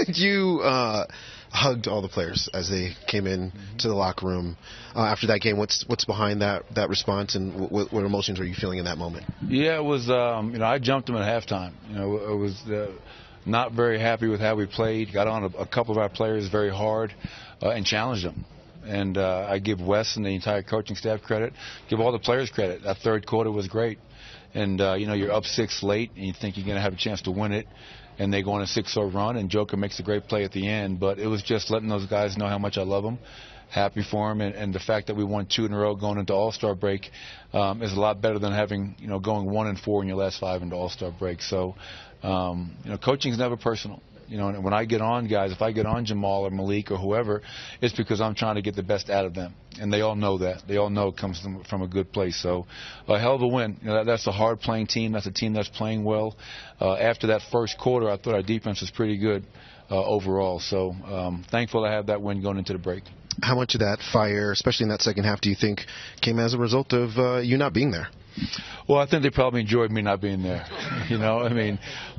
You hugged all the players as they came in to the locker room after that game. What's behind that response, and what emotions were you feeling in that moment? Yeah, it was. I jumped them at halftime. I was not very happy with how we played. Got on a couple of our players very hard and challenged them. And I give Wes and the entire coaching staff credit. Give all the players credit. That third quarter was great. And you're up 6 late, and you think you're going to have a chance to win it. And they go on a 6-0 run, and Joker makes a great play at the end. But it was just letting those guys know how much I love them, happy for them, and the fact that we won 2 in a row going into All-Star break is a lot better than having going 1-4 in your last 5 into All-Star break. So coaching is never personal. And when I get on guys, if I get on Jamal or Malik or whoever, it's because I'm trying to get the best out of them. And they all know that. They all know it comes from a good place. So a hell of a win. That's a hard-playing team. That's a team that's playing well. After that first quarter, I thought our defense was pretty good overall. So thankful I had that win going into the break. How much of that fire, especially in that second half, do you think came as a result of you not being there? Well, I think they probably enjoyed me not being there.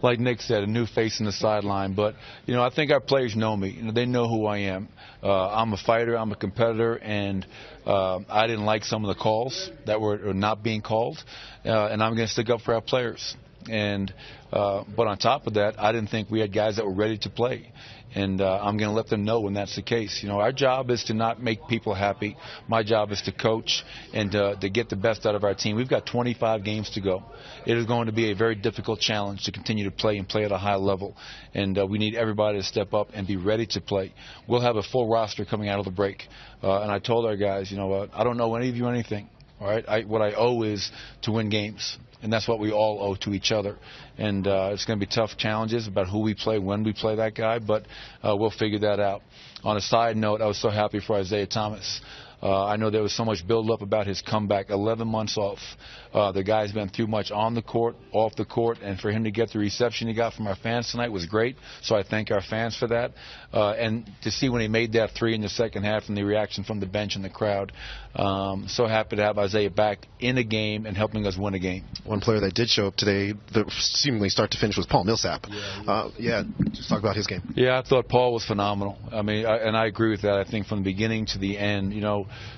Like Nick said, a new face in the sideline. But, I think our players know me. They know who I am. I'm a fighter. I'm a competitor. And I didn't like some of the calls that were not being called. And I'm going to stick up for our players. And but on top of that, I didn't think we had guys that were ready to play. And I'm going to let them know when that's the case. Our job is to not make people happy. My job is to coach and to get the best out of our team. We've got 25 games to go. It is going to be a very difficult challenge to continue to play and play at a high level. And we need everybody to step up and be ready to play. We'll have a full roster coming out of the break. And I told our guys, I don't owe any of you anything. All right, what I owe is to win games. And that's what we all owe to each other. And it's going to be tough challenges about who we play, when we play that guy, but we'll figure that out. On a side note, I was so happy for Isaiah Thomas. I know there was so much build-up about his comeback, 11 months off. The guy's been through much on the court, off the court, and for him to get the reception he got from our fans tonight was great. So I thank our fans for that. And to see when he made that 3 in the second half and the reaction from the bench and the crowd, so happy to have Isaiah back in a game and helping us win a game. One player that did show up today, seemingly start to finish, was Paul Millsap. Just talk about his game. Yeah, I thought Paul was phenomenal. And I agree with that. I think from the beginning to the end,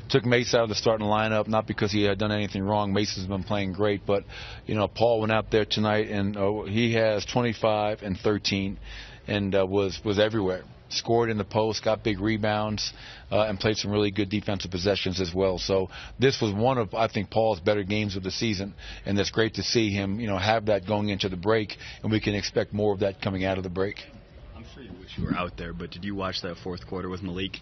took Mace out of the starting lineup, not because he had done anything wrong. Mace has been playing great, but, Paul went out there tonight, and he has 25 and 13 and was everywhere. Scored in the post, got big rebounds, and played some really good defensive possessions as well. So this was one of, I think, Paul's better games of the season, and it's great to see him, have that going into the break, and we can expect more of that coming out of the break. I'm sure you wish you were out there, but did you watch that fourth quarter with Malik?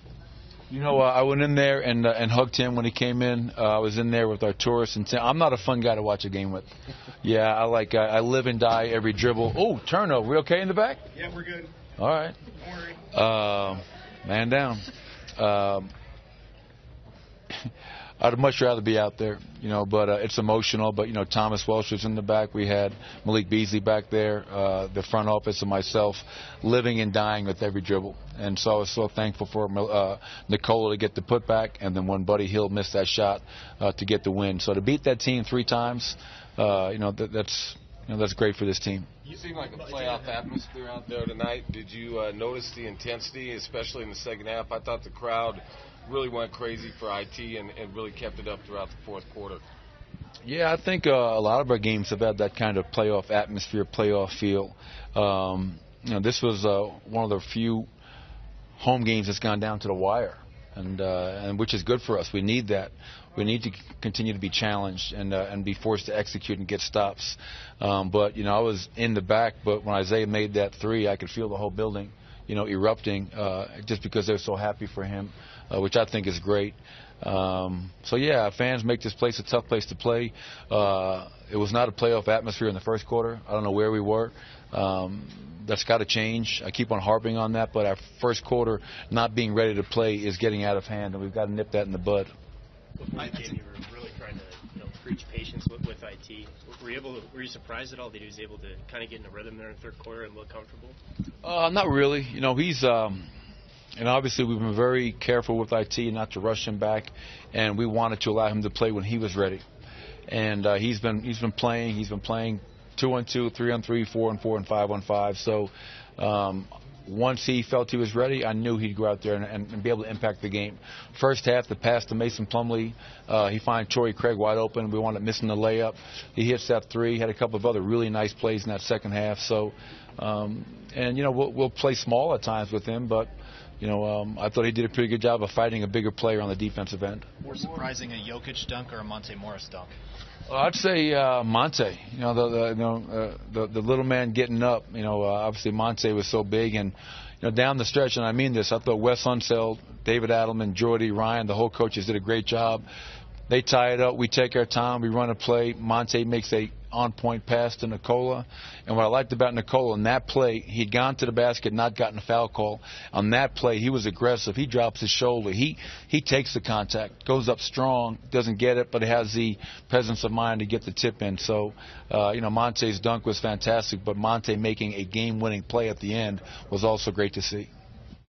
I went in there and hugged him when he came in. I was in there with our tourists, and I'm not a fun guy to watch a game with. Yeah, I live and die every dribble. Oh, turnover. We okay in the back? Yeah, we're good. All right. Don't worry. Man down. I'd much rather be out there, but it's emotional. But, Thomas Welsh was in the back. We had Malik Beasley back there, the front office, and myself living and dying with every dribble. And so I was so thankful for Nicola to get the putback, and then when Buddy Hield missed that shot to get the win. So to beat that team 3 times, that's great for this team. You seem like a playoff atmosphere out there tonight. Did you notice the intensity, especially in the second half? I thought the crowd really went crazy for IT and really kept it up throughout the fourth quarter. Yeah, I think a lot of our games have had that kind of playoff atmosphere, playoff feel. This was one of the few home games that's gone down to the wire, and which is good for us. We need that. We need to continue to be challenged and be forced to execute and get stops. But I was in the back, but when Isaiah made that 3, I could feel the whole building, erupting just because they're so happy for him, which I think is great. Fans make this place a tough place to play. It was not a playoff atmosphere in the first quarter. I don't know where we were. That's got to change. I keep on harping on that, but our first quarter not being ready to play is getting out of hand, and we've got to nip that in the bud. Before the game, you were really trying to preach patience with IT. Were you surprised at all that he was able to kind of get in a rhythm there in the third quarter and look comfortable? Not really. He's and obviously we've been very careful with IT not to rush him back, and we wanted to allow him to play when he was ready. And he's been playing. He's been playing 2-on-2, 3-on-3, 4-on-4, and 5-on-5. So once he felt he was ready, I knew he'd go out there and be able to impact the game. First half, the pass to Mason Plumlee, he finds Torrey Craig wide open. We wound up missing the layup. He hits that three. Had a couple of other really nice plays in that second half. So, and we'll play small at times with him, but I thought he did a pretty good job of fighting a bigger player on the defensive end. More surprising, a Jokic dunk or a Monte Morris dunk? I'd say Monte. The little man getting up. Obviously Monte was so big, and down the stretch, and I mean this, I thought Wes Unseld, David Adelman, Jordy, Ryan, the whole coaches did a great job. They tie it up. We take our time. We run a play. Monte makes a on-point pass to Nikola. And what I liked about Nikola in that play, he'd gone to the basket, not gotten a foul call. On that play, he was aggressive. He drops his shoulder. He takes the contact, goes up strong, doesn't get it, but he has the presence of mind to get the tip in. So, Monte's dunk was fantastic, but Monte making a game-winning play at the end was also great to see.